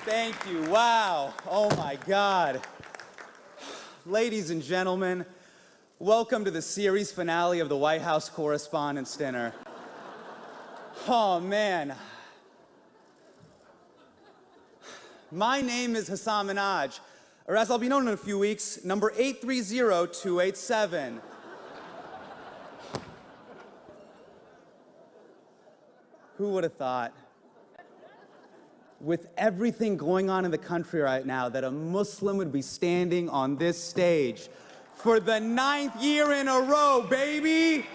Thank you. Wow. Oh my God. Ladies and gentlemen, welcome to the series finale of the White House Correspondents Dinner. Oh man. My name is Hasan Minhaj, or as I'll be known in a few weeks, number 830287. Who would have thought, with everything going on in the country right now, that a Muslim would be standing on this stage for the 9th year in a row, baby?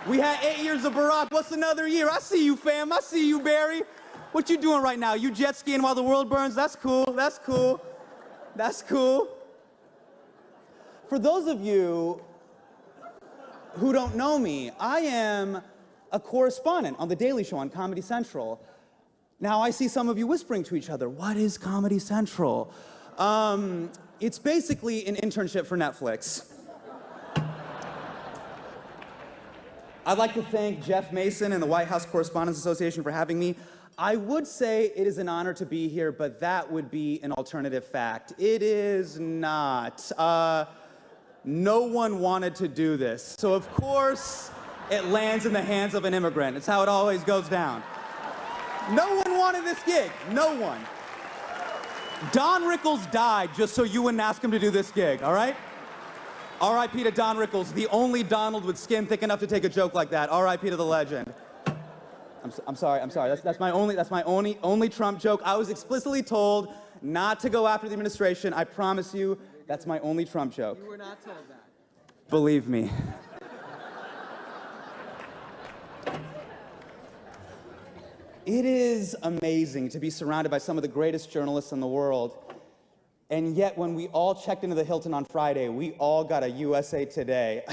We had 8 years of Barack. What's another year? I see you, fam. I see you, Barry. What you doing right now? You jet skiing while the world burns? That's cool. That's cool. That's cool. For those of you who don't know me, I am a correspondent on The Daily Show on Comedy Central. Now, I see some of you whispering to each other, what is Comedy Central? It's basically an internship for Netflix. I'd like to thank Jeff Mason and the White House Correspondents Association for having me. I would say it is an honor to be here, but that would be an alternative fact. It is not. No one wanted to do this. So, of course, it lands in the hands of an immigrant. It's how it always goes down. No one wanted this gig. No one. Don Rickles died just so you wouldn't ask him to do this gig, all right? R.I.P. to Don Rickles, the only Donald with skin thick enough to take a joke like that. R.I.P. to the legend. I'm sorry. That's my only Trump joke. I was explicitly told not to go after the administration. I promise you, that's my only Trump joke. You were not told that. Believe me. It is amazing to be surrounded by some of the greatest journalists in the world. And yet, when we all checked into the Hilton on Friday, we all got a USA Today.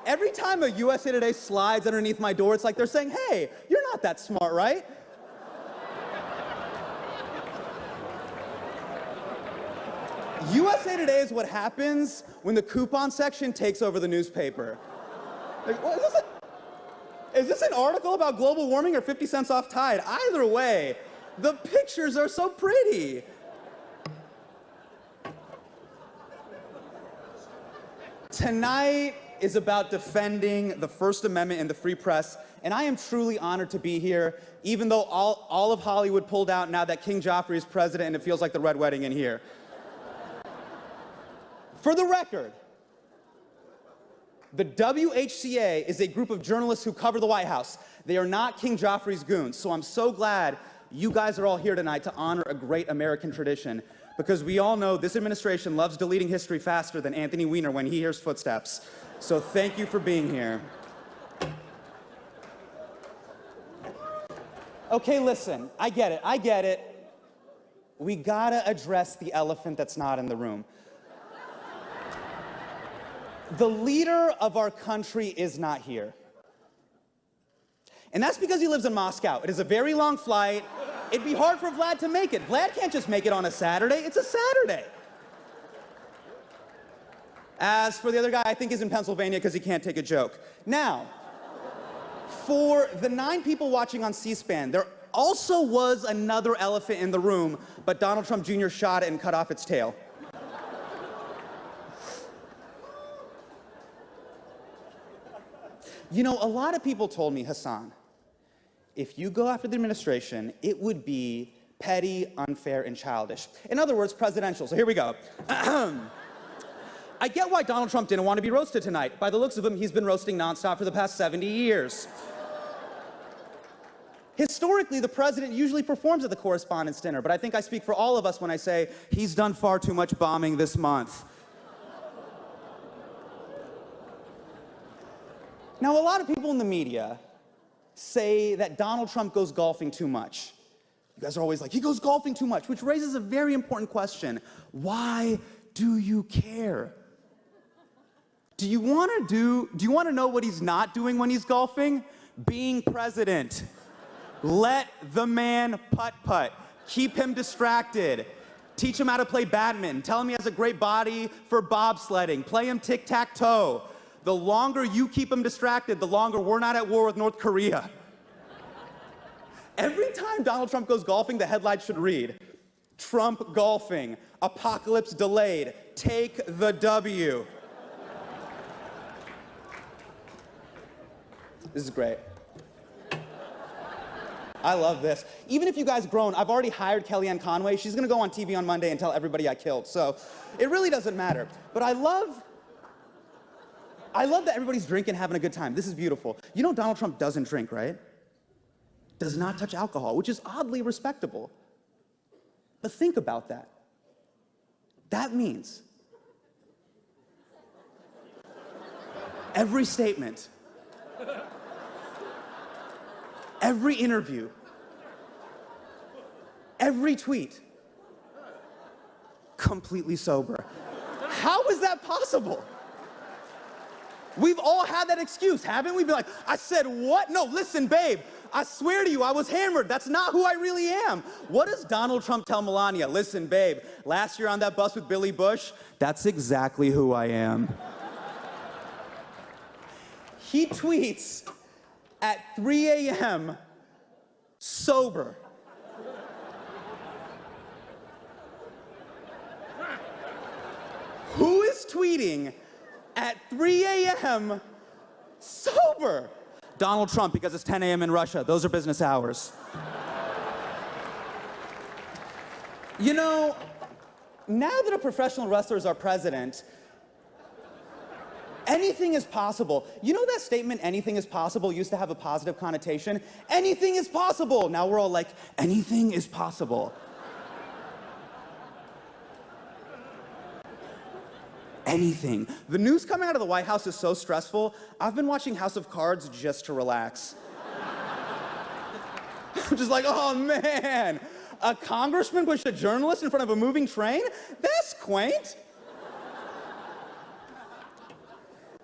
Every time a USA Today slides underneath my door, it's like they're saying, hey, you're not that smart, right? USA Today is what happens when the coupon section takes over the newspaper. Like, what, is this an article about global warming or 50 cents off Tide? Either way, the pictures are so pretty. Tonight is about defending the First Amendment and the free press, and I am truly honored to be here, even though all of Hollywood pulled out now that King Joffrey is president and it feels like the Red Wedding in here. For the record, the WHCA is a group of journalists who cover the White House. They are not King Joffrey's goons, so I'm so glad you guys are all here tonight to honor a great American tradition, because we all know this administration loves deleting history faster than Anthony Weiner when he hears footsteps. So thank you for being here. Okay, listen, I get it. We gotta address the elephant that's not in the room. The leader of our country is not here. And that's because he lives in Moscow. It is a very long flight. It'd be hard for Vlad to make it. Vlad can't just make it on a Saturday. It's a Saturday. As for the other guy, I think he's in Pennsylvania because he can't take a joke. Now, for the 9 people watching on C-SPAN, there also was another elephant in the room, but Donald Trump Jr. shot it and cut off its tail. You know, a lot of people told me, Hasan, if you go after the administration, it would be petty, unfair, and childish. In other words, presidential. So here we go. I get why Donald Trump didn't want to be roasted tonight. By the looks of him, he's been roasting nonstop for the past 70 years. Historically, the president usually performs at the Correspondents' Dinner, but I think I speak for all of us when I say he's done far too much bombing this month. Now, a lot of people in the media say that Donald Trump goes golfing too much. You guys are always like, he goes golfing too much, which raises a very important question. Why do you care? Do you want to know what he's not doing when he's golfing? Being president. Let the man putt-putt. Keep him distracted. Teach him how to play badminton. Tell him he has a great body for bobsledding. Play him tic-tac-toe. The longer you keep him distracted, the longer we're not at war with North Korea. Every time Donald Trump goes golfing, the headline should read, Trump golfing, apocalypse delayed, take the W. This is great. I love this. Even if you guys groan, I've already hired Kellyanne Conway. She's gonna go on TV on Monday and tell everybody I killed. So it really doesn't matter. But I love that everybody's drinking, having a good time. This is beautiful. You know Donald Trump doesn't drink, right? Does not touch alcohol, which is oddly respectable. But think about that. That means every statement, every interview, every tweet, completely sober. How is that possible? We've all had that excuse, haven't we? Be like, I said what? No, listen, babe, I swear to you, I was hammered. That's not who I really am. What does Donald Trump tell Melania? Listen, babe, last year on that bus with Billy Bush, that's exactly who I am. He tweets at 3 a.m. sober. Who is tweeting at 3 a.m. sober? Donald Trump, because it's 10 a.m. in Russia. Those are business hours. You know, now that a professional wrestler is our president, anything is possible. You know that statement, anything is possible, used to have a positive connotation? Anything is possible. Now we're all like, anything is possible. Anything. The news coming out of the White House is so stressful, I've been watching House of Cards just to relax. I'm just like, oh man, a congressman pushed a journalist in front of a moving train? That's quaint.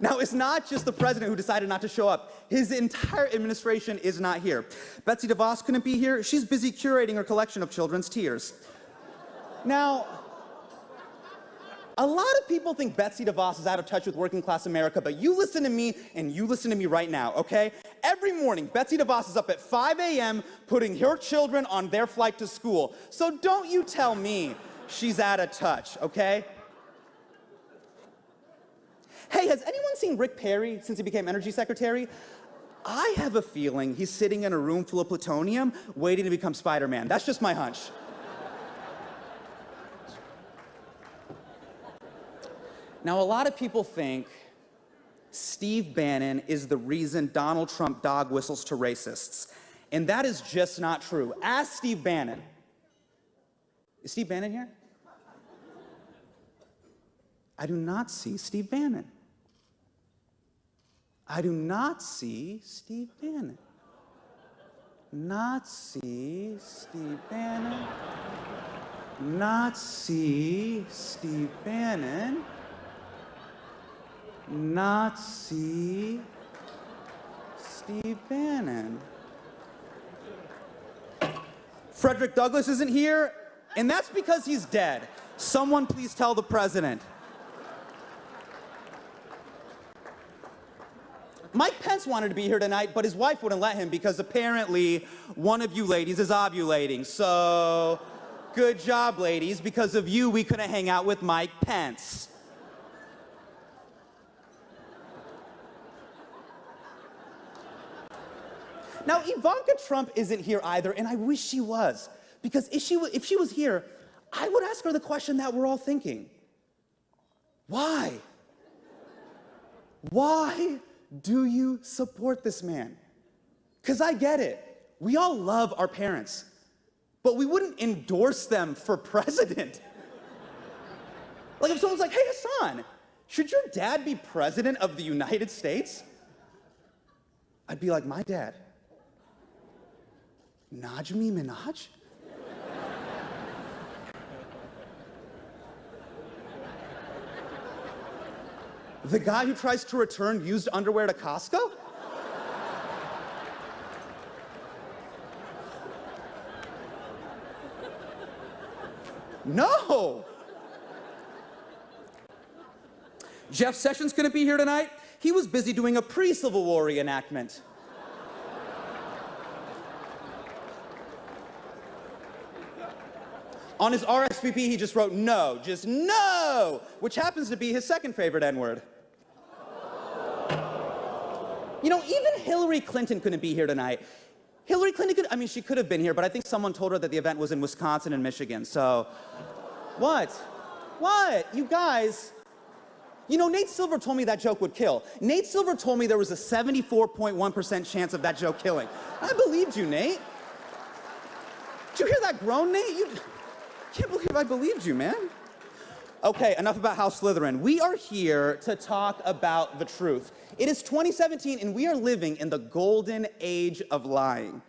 Now, it's not just the president who decided not to show up. His entire administration is not here. Betsy DeVos couldn't be here. She's busy curating her collection of children's tears. Now, a lot of people think Betsy DeVos is out of touch with working class America, but you listen to me and you listen to me right now, okay? Every morning, Betsy DeVos is up at 5 a.m. putting her children on their flight to school. So don't you tell me she's out of touch, okay? Hey, has anyone seen Rick Perry since he became energy secretary? I have a feeling he's sitting in a room full of plutonium waiting to become Spider-Man. That's just my hunch. Now, a lot of people think Steve Bannon is the reason Donald Trump dog whistles to racists. And that is just not true. Ask Steve Bannon. Is Steve Bannon here? I do not see Steve Bannon. I do not see Steve Bannon. Not see Steve Bannon. Not see Steve Bannon. Not see Steve Bannon. Frederick Douglass isn't here, and that's because he's dead. Someone please tell the president. Mike Pence wanted to be here tonight, but his wife wouldn't let him because apparently one of you ladies is ovulating. So, good job, ladies. Because of you, we couldn't hang out with Mike Pence. Now, Ivanka Trump isn't here either, and I wish she was. Because if she was here, I would ask her the question that we're all thinking. Why? Why do you support this man? Because I get it. We all love our parents, but we wouldn't endorse them for president. Like if someone's like, hey, Hasan, should your dad be president of the United States? I'd be like, my dad? Najmi Minhaj? The guy who tries to return used underwear to Costco? No! Jeff Sessions couldn't be here tonight. He was busy doing a pre-Civil War reenactment. On his RSVP, he just wrote no, just no, which happens to be his second favorite N-word. You know, even Hillary Clinton couldn't be here tonight. Hillary Clinton she could have been here, but I think someone told her that the event was in Wisconsin and Michigan, so. What? What? You guys, you know, Nate Silver told me that joke would kill. Nate Silver told me there was a 74.1% chance of that joke killing. I believed you, Nate. Did you hear that groan, Nate? You can't believe I believed you, man. Okay, enough about House Slytherin. We are here to talk about the truth. It is 2017, and we are living in the golden age of lying.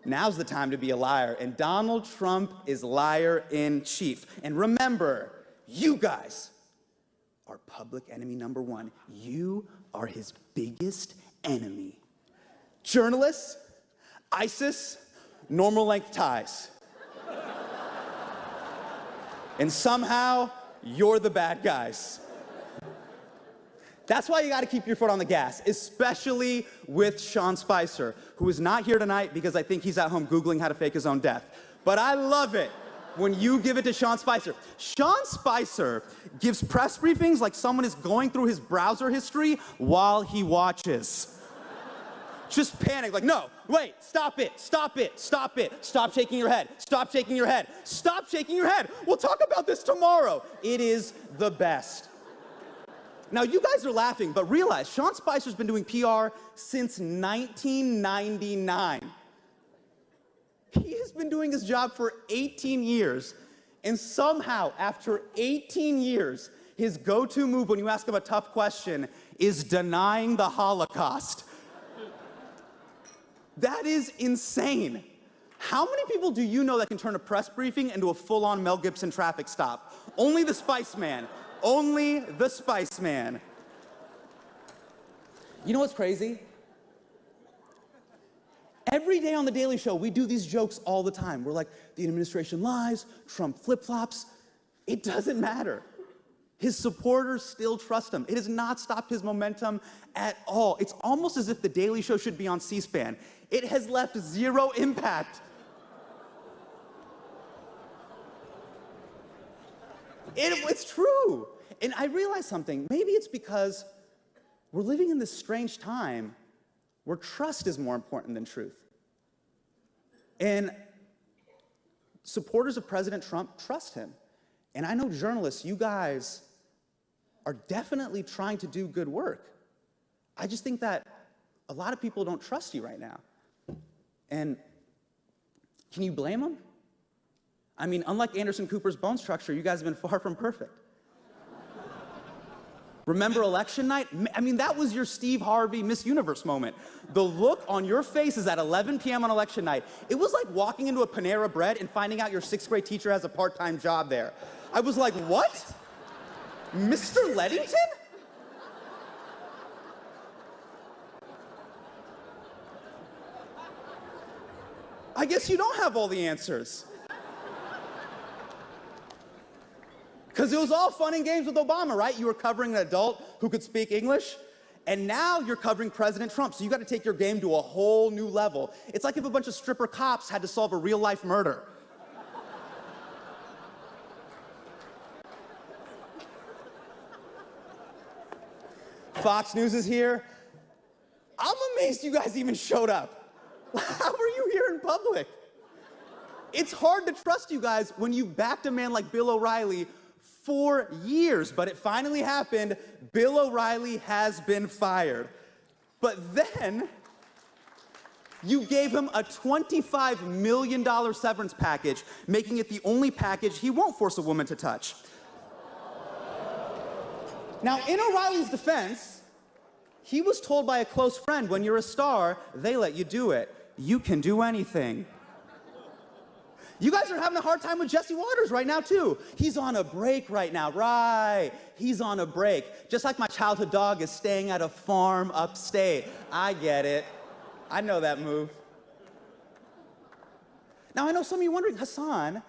Now's the time to be a liar, and Donald Trump is liar in chief. And remember, you guys are public enemy number one. You are his biggest enemy. Journalists, ISIS, normal length ties. And somehow, you're the bad guys. That's why you gotta keep your foot on the gas, especially with Sean Spicer, who is not here tonight because I think he's at home Googling how to fake his own death. But I love it when you give it to Sean Spicer. Sean Spicer gives press briefings like someone is going through his browser history while he watches. Just panic, like, no, wait, stop it, stop it, stop it, stop shaking your head, stop shaking your head, stop shaking your head. We'll talk about this tomorrow. It is the best. Now, you guys are laughing, but realize Sean Spicer's been doing PR since 1999. He has been doing his job for 18 years, and somehow, after 18 years, his go-to move when you ask him a tough question is denying the Holocaust. That is insane. How many people do you know that can turn a press briefing into a full-on Mel Gibson traffic stop? Only the Spice Man. Only the Spice Man. You know what's crazy? Every day on The Daily Show, we do these jokes all the time. We're like, the administration lies, Trump flip-flops. It doesn't matter. His supporters still trust him. It has not stopped his momentum at all. It's almost as if The Daily Show should be on C-SPAN. It has left zero impact. It's true. And I realized something. Maybe it's because we're living in this strange time where trust is more important than truth. And supporters of President Trump trust him. And I know journalists, you guys are definitely trying to do good work. I just think that a lot of people don't trust you right now. And can you blame them? I mean, unlike Anderson Cooper's bone structure, you guys have been far from perfect. Remember election night? I mean, that was your Steve Harvey Miss Universe moment. The look on your faces at 11 p.m. on election night, it was like walking into a Panera Bread and finding out your 6th grade teacher has a part-time job there. I was like, what? Mr. Leddington? I guess you don't have all the answers. Because it was all fun and games with Obama, right? You were covering an adult who could speak English, and now you're covering President Trump, so you got to take your game to a whole new level. It's like if a bunch of stripper cops had to solve a real-life murder. Fox News is here. I'm amazed you guys even showed up. How are you here in public? It's hard to trust you guys when you backed a man like Bill O'Reilly for years, but it finally happened. Bill O'Reilly has been fired. But then you gave him a $25 million severance package, making it the only package he won't force a woman to touch. Now, in O'Reilly's defense, he was told by a close friend, when you're a star, they let you do it. You can do anything. You guys are having a hard time with Jesse Waters right now, too. He's on a break right now, right? He's on a break. Just like my childhood dog is staying at a farm upstate. I get it. I know that move. Now, I know some of you are wondering, Hasan,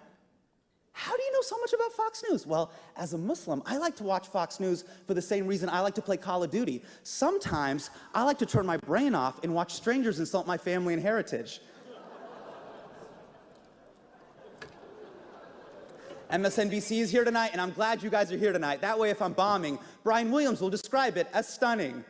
how do you know so much about Fox News? Well, as a Muslim, I like to watch Fox News for the same reason I like to play Call of Duty. Sometimes, I like to turn my brain off and watch strangers insult my family and heritage. MSNBC is here tonight, and I'm glad you guys are here tonight. That way, if I'm bombing, Brian Williams will describe it as stunning.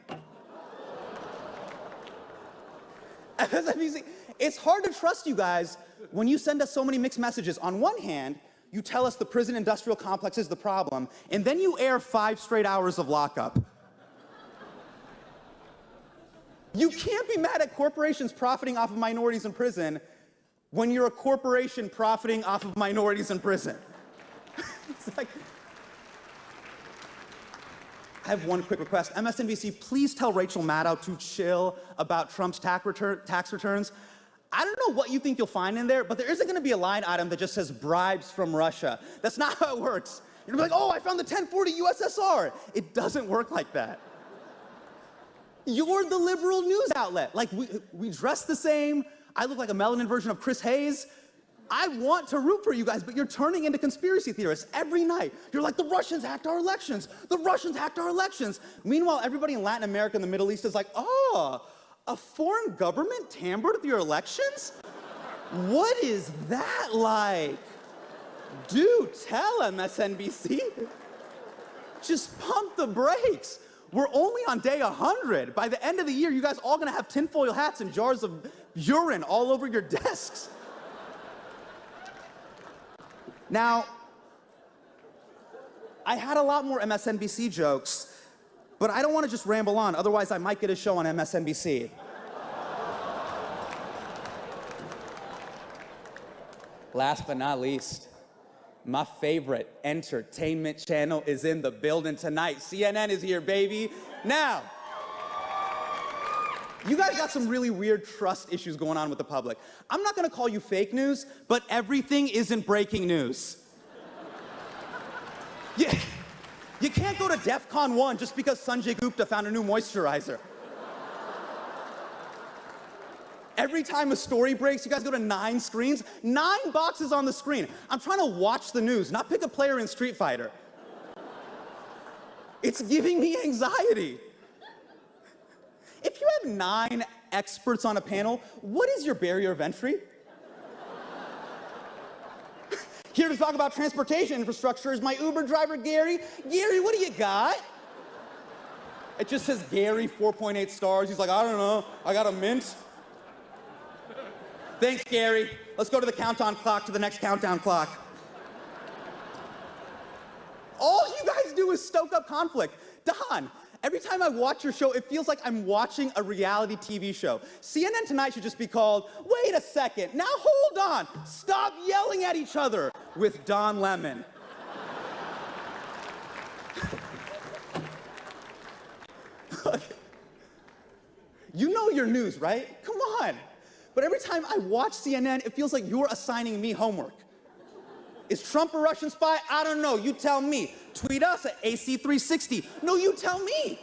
MSNBC, it's hard to trust you guys when you send us so many mixed messages. On one hand, you tell us the prison industrial complex is the problem, and then you air 5 straight hours of lockup. You can't be mad at corporations profiting off of minorities in prison when you're a corporation profiting off of minorities in prison. It's like, I have one quick request. MSNBC, please tell Rachel Maddow to chill about Trump's tax returns. I don't know what you think you'll find in there, but there isn't going to be a line item that just says bribes from Russia. That's not how it works. You're going to be like, oh, I found the 1040 USSR. It doesn't work like that. You're the liberal news outlet. Like, we dress the same. I look like a melanin version of Chris Hayes. I want to root for you guys, but you're turning into conspiracy theorists every night. You're like, the Russians hacked our elections. The Russians hacked our elections. Meanwhile, everybody in Latin America and the Middle East is like, oh, a foreign government tampered with your elections? What is that like? Do tell, MSNBC. Just pump the brakes. We're only on day 100. By the end of the year, you guys all gonna have tinfoil hats and jars of urine all over your desks. Now, I had a lot more MSNBC jokes, but I don't want to just ramble on, otherwise I might get a show on MSNBC. Last but not least, my favorite entertainment channel is in the building tonight. CNN is here, baby. Now, you guys got some really weird trust issues going on with the public. I'm not gonna call you fake news, but everything isn't breaking news. Yeah, you can't go to DEF CON 1 just because Sanjay Gupta found a new moisturizer. Every time a story breaks, you guys go to 9 screens, 9 boxes on the screen. I'm trying to watch the news, not pick a player in Street Fighter. It's giving me anxiety. If you have 9 experts on a panel, what is your barrier of entry? Here to talk about transportation infrastructure is my Uber driver, Gary. Gary, what do you got? It just says Gary, 4.8 stars. He's like, I don't know, I got a mint. Thanks, Gary. Let's go to the countdown clock, to the next countdown clock. All you guys do is stoke up conflict. Don, every time I watch your show, it feels like I'm watching a reality TV show. CNN Tonight should just be called, wait a second, now hold on, stop yelling at each other, with Don Lemon. You know your news, right? Come on. But every time I watch CNN, it feels like you're assigning me homework. Is Trump a Russian spy? I don't know, you tell me. Tweet us at AC360. No, you tell me.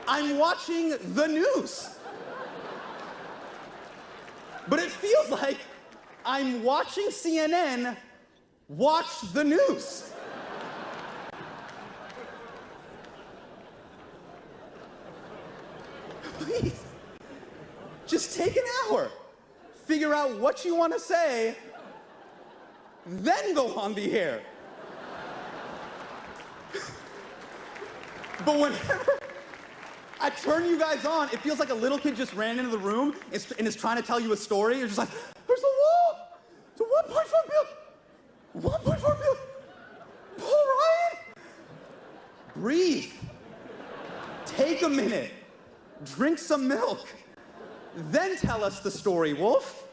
I'm watching the news. But it feels like I'm watching CNN watch the news. Please, just take an hour. Figure out what you want to say, then go on the air. But whenever I turn you guys on, it feels like a little kid just ran into the room and is trying to tell you a story. You're just like, there's a wall. It's a 1.4 billion. 1.4 billion. Paul Ryan. Breathe. Take a minute. Drink some milk. Then tell us the story, Wolf.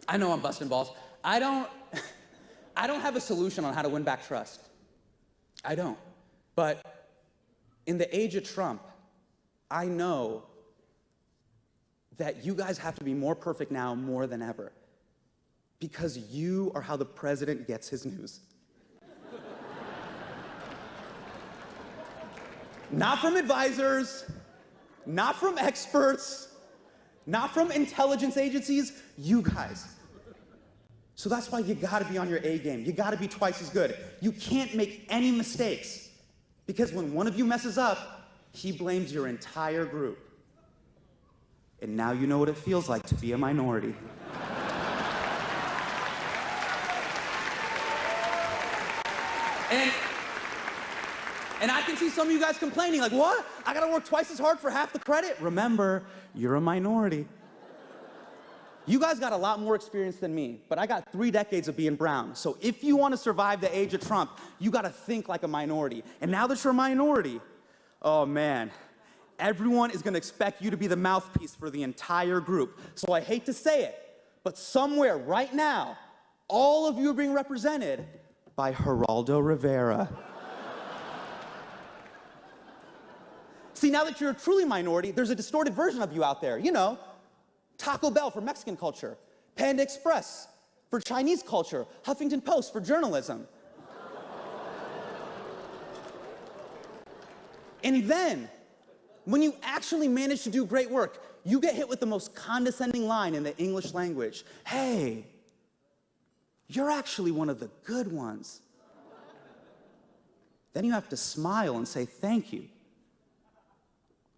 I know I'm busting balls. I don't have a solution on how to win back trust. I don't. But in the age of Trump, I know that you guys have to be more perfect now more than ever. Because you are how the president gets his news. Not from advisors, not from experts, not from intelligence agencies, you guys. So that's why you gotta be on your A game. You gotta be twice as good. You can't make any mistakes. Because when one of you messes up, he blames your entire group. And now you know what it feels like to be a minority. And I can see some of you guys complaining, like, what? I gotta work twice as hard for half the credit? Remember, you're a minority. You guys got a lot more experience than me, but I got 3 decades of being brown. So if you want to survive the age of Trump, you got to think like a minority. And now that you're a minority, oh man, everyone is going to expect you to be the mouthpiece for the entire group. So I hate to say it, but somewhere right now, all of you are being represented by Geraldo Rivera. See, now that you're a truly minority, there's a distorted version of you out there, you know. Taco Bell for Mexican culture, Panda Express for Chinese culture, Huffington Post for journalism. And then, when you actually manage to do great work, you get hit with the most condescending line in the English language. Hey, you're actually one of the good ones. Then you have to smile and say thank you.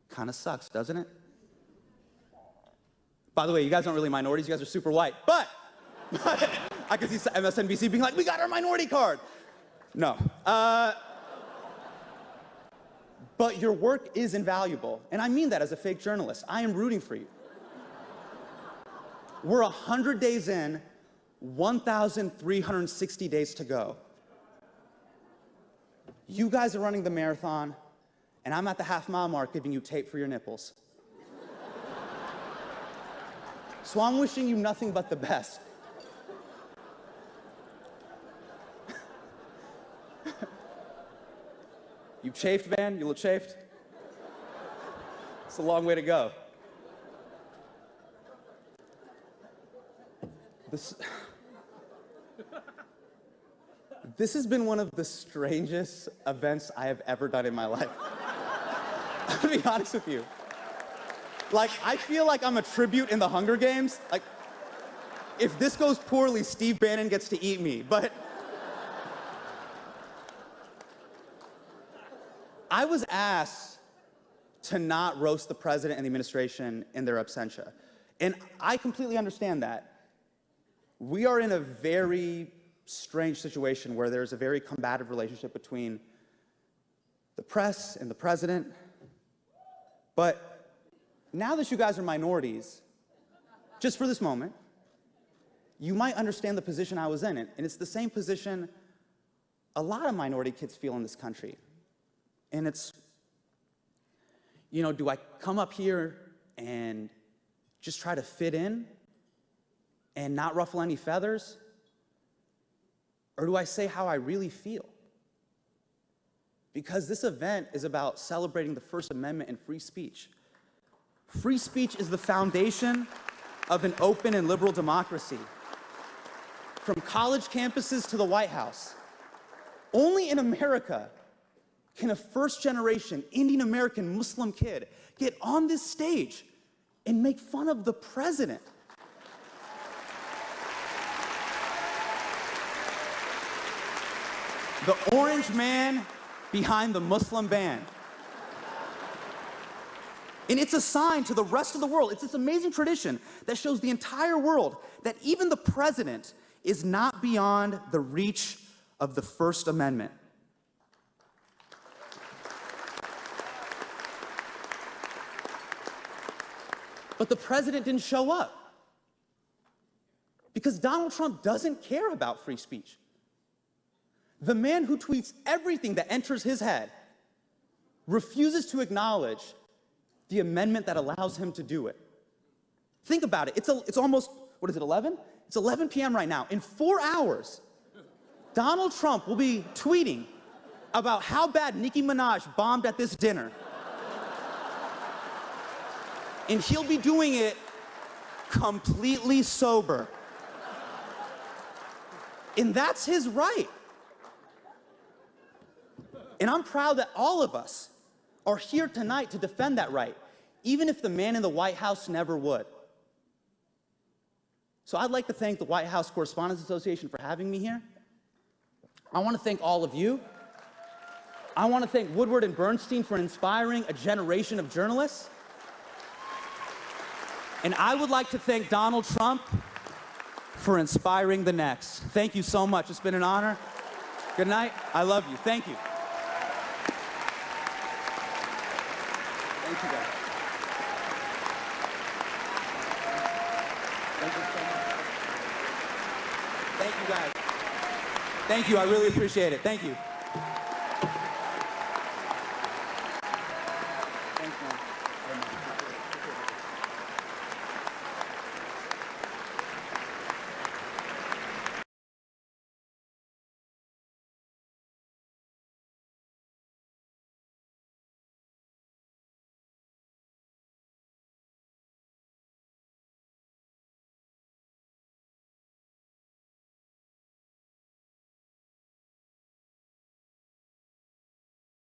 Kind of sucks, doesn't it? By the way, you guys aren't really minorities, you guys are super white, but I can see MSNBC being like, we got our minority card. No. But your work is invaluable, and I mean that as a fake journalist. I am rooting for you. We're 100 days in, 1,360 days to go. You guys are running the marathon, and I'm at the half-mile mark giving you tape for your nipples. So I'm wishing you nothing but the best. You chafed, man? You look chafed? It's a long way to go. This has been one of the strangest events I have ever done in my life. To be honest with you. Like, I feel like I'm a tribute in the Hunger Games. Like, if this goes poorly, Steve Bannon gets to eat me. But I was asked to not roast the president and the administration in their absentia. And I completely understand that. We are in a very strange situation where there's a very combative relationship between the press and the president. But now that you guys are minorities, just for this moment, you might understand the position I was in. And it's the same position a lot of minority kids feel in this country. And it's, you know, do I come up here and just try to fit in and not ruffle any feathers? Or do I say how I really feel? Because this event is about celebrating the First Amendment and free speech. Free speech is the foundation of an open and liberal democracy. From college campuses to the White House. Only in America can a first-generation Indian American Muslim kid get on this stage and make fun of the president. The orange man behind the Muslim band. And it's a sign to the rest of the world. It's this amazing tradition that shows the entire world that even the president is not beyond the reach of the First Amendment. But the president didn't show up because Donald Trump doesn't care about free speech. The man who tweets everything that enters his head refuses to acknowledge the amendment that allows him to do it. Think about it. It's almost, what is it, 11? It's 11 p.m. right now. In 4 hours, Donald Trump will be tweeting about how bad Nicki Minaj bombed at this dinner. And he'll be doing it completely sober. And that's his right. And I'm proud that all of us are here tonight to defend that right, even if the man in the White House never would. So I'd like to thank the White House Correspondents Association for having me here. I want to thank all of you. I want to thank Woodward and Bernstein for inspiring a generation of journalists. And I would like to thank Donald Trump for inspiring the next. Thank you so much. It's been an honor. Good night. I love you. Thank you. Thank you, guys. Thank you so much. Thank you, guys. Thank you. I really appreciate it. Thank you.